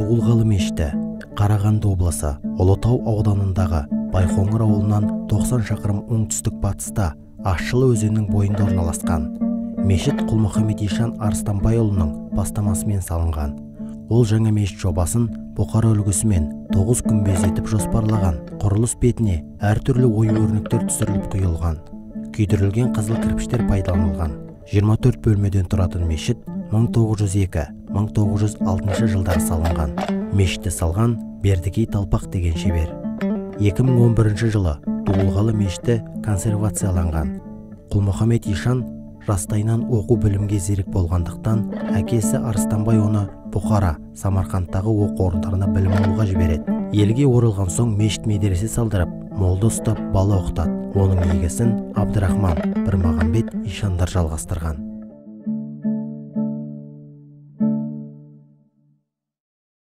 Дулғалы мешіті Қарағанды облысы Ұлытау ауданындағы Байқоңыр ауылынан 90 шақырым оңтүстік-батыста Ащылы өзенінің бойында орналасқан. Мешіт Құлмұхаммед Ишан Арыстанбайұлының бастамасымен салынған. Ол жаңа мешіт жобасын Бұқара үлгісімен 9 күмбез етіп жоспарлаған. Құрылыс бетіне әртүрлі ою-өрнектер түсіріліп құйылған. Күйдірілген қызыл кірпіштер пайдаланылған. 24 бөлмеден тұратын мешіт 1902-1906 жылдары салынған. Мешітті салған Бердікей Талпақ деген шебер. 2011 жылы Дулғалы мешіті консервацияланған. Құлмұхаммед Ишан жастайынан оқу білімге зерек болғандықтан, әкесі Арыстанбай оны Бұқара, Самарқандтағы оқу орындарына білім алуға жібереді. Елге оралған соң мешіт медресе салдырып, молда ұстап бала оқытады. Оның егесін Абдырахман Бірмағамбет Ишандар жалғастырған.